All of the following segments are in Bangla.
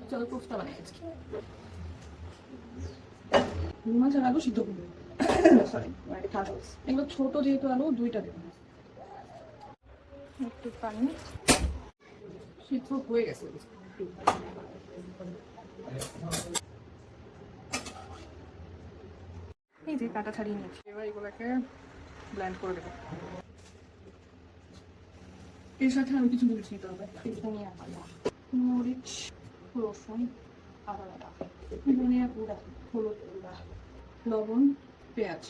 চলো কোফতা বানাই আজকে। মাছের আলু সিদ্ধ করবো, সরি এগুলো ছোট যেহেতু আলু দুইটা দেবো। একটু পানি, সিদ্ধ হয়ে গেছে। এই যে কাটা ছাড়িয়ে নিয়েছি, এবার এগুলোকে ব্লেন্ড করে দেবো। এর সাথে আরো কিছু মরিচ নিতে হবে, ধনিয়া পাতা, মরিচ, রসুন, আদা বাটা, ধনিয়া গুঁড়া, হলুদ গুঁড়া, লবণ, পেঁয়াজ।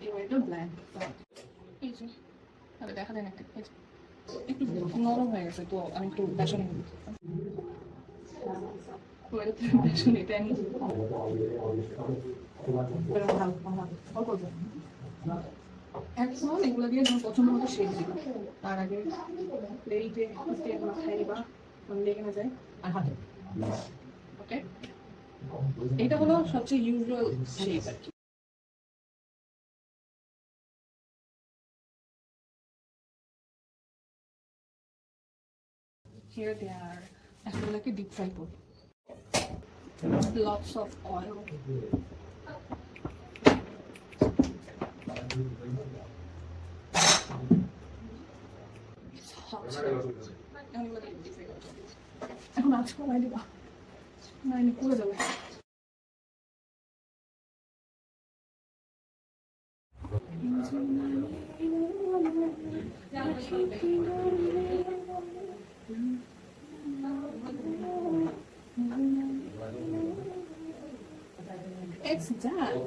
এবার এটা ব্লেন্ড করতে হবে। এই যে তাহলে দেখা যায় না, একটু নরম হয়ে গেছে তো আমি একটু বেসন বেসন এটা আমি এখন এগুলো দিয়ে তোমার পছন্দ মতো শেক দিবা। তার আগে প্লেটে এগুলো খাইবা, লেগে না যায় আর হাতে। ওকে, এটা হলো সবচেয়ে ইউজুয়াল শেক আর কি। Here they are. এগুলোকে ডিপ ফ্রাই করবো। Lots of oil. এখন আজ কমাই দিবা, না এমনি করে যাবে। It's done.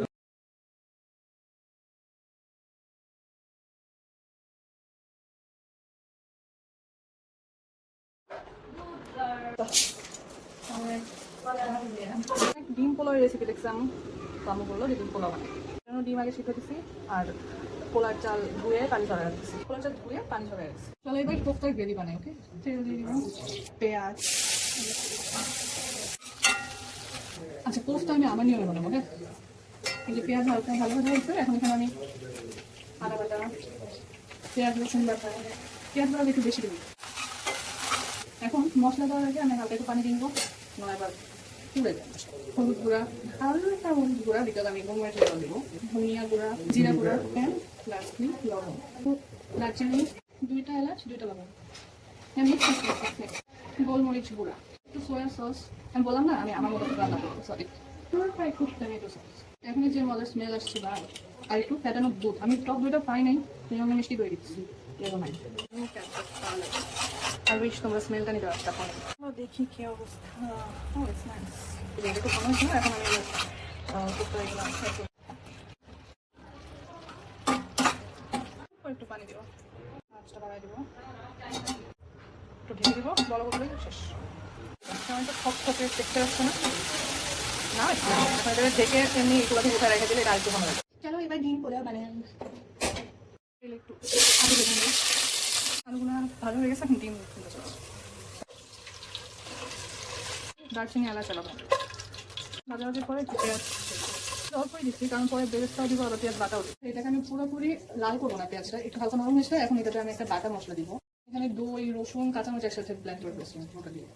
ডিম পোলাওয়ের রেসিপি দেখছিলাম, আম্মু বললো যে ডিম পোলাও বানাই। ডিম আগে সিদ্ধ দিচ্ছি আর পোলার চাল ধুয়ে পানি ঝরাই রাখছি, পোলার চাল ধুয়ে পানি ঝরাই রাখছি। চলো এবার কোফতার গ্রেভি বানাই। ওকে, তেল দিয়ে দিব, পেঁয়াজ। আচ্ছা, কোফতা আমি আমার নিয়মে বানাবো। হ্যাঁ, এই যে পেঁয়াজ হালকা ভালো ভাজা হয়েছে, এখন এখানে আমি আদা বাটা, পেঁয়াজ রসুন বাটা, পেঁয়াজ বাটা একটু বেশি দেবো। এখন মশলা দেওয়ার আগে আমি হালকা একটু পানি দিয়ে দেবো, এবার তুলে দেবো। হলুদ গুঁড়া, হালকা হলুদ গুঁড়া, বিকজ আমি গোমরিচ গুঁড়া দেবো, ধনিয়া গুঁড়া, জিরা গুঁড়া, অ্যান্ড লাস্টলি লবণ, দারচিনি, 2টা এলাচ, 2টা লবণ, গোলমরিচ গুঁড়া, একটু সোয়া সস। আমি বললাম না আমি আমার মতো রান্না করবো, সরি, ফ্রাই খুব টমেটো সস। এখন যে মজার স্মেল আসছে বা আর একটু ফ্যাটানো দুধ, আমি টক দুধটা পাই নাই, সেই জন্য মিষ্টি দই দিচ্ছি। আর উইশ তোমরা স্মেলটা নিতে পারছো। এখন দেখি কি অবস্থা। একটু সময় ছিল, এখন আমি করতে গেলাম। একটু পানি দেবো, মাছটা বাড়াই দেবো, একটু ঢেকে দেবো, বড় বড় শেষ। তো খপ খপের দেখতে পাচ্ছ না, না এটাকে ঢেকে এমনি এগুলোকে উঠে রেখে দিলে এটা আরেকটু ভালো লাগে। চলো এবার ডিম পোলাও বানাই। একটু আলু ভেজে নিই, আলুগুলো ভালো হয়ে গেছে, এখন ডিম দারচিনি, এলাচ, লবণ ভাজাভাজির পরে পেঁয়াজ অল্পই দিচ্ছি, কারণ পরে বেরেস্তাও দিব, আবার পেঁয়াজ বাটাও দিচ্ছি। এটাকে আমি পুরোপুরি লাল করবো না, পেঁয়াজটা একটু হালকা নরম হয়েছে। এখন এটাতে আমি একটা বাটা মশলা দিব, এখানে দই, রসুন, কাঁচামরিচ একসাথে ব্লেন্ড করে দিচ্ছি ওটা দিয়ে।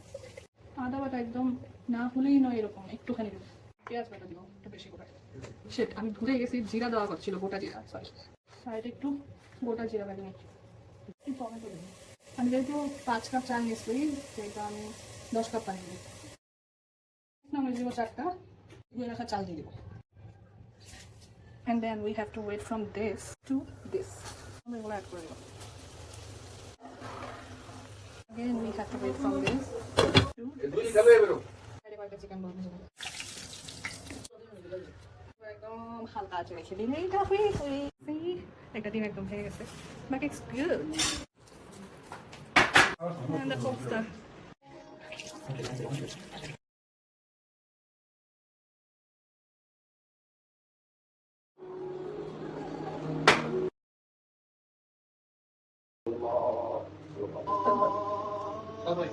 আদা বাটা একদম না হলেই নয়, এরকম একটুখানি দেবো। পেঁয়াজ বাটা দিব একটু বেশি করে। সেটা আমি ভুলে গেছি, জিরা দেওয়া করছিল, গোটা জিরা, সরি, সাইডে একটু গোটা জিরা বানিয়ে নিচ্ছি। একটু টমেটো দেবো, আমি যেহেতু 5 কাপ চাল নিয়েছি সেটা আমি 10 কাপ পানি দিই। আমি দিব 4টা ধুয়ে রাখা চাল দিয়ে দেবো। And then we have to wait from this to this. I'm going to add for you. Again, we have to wait from this to this. একদম হালকা আছে রেখে দিলে এটা হয়ে গেছে। একটা ডিম একদম ভেঙে গেছে, but it's good. And the coaster. Bye-bye.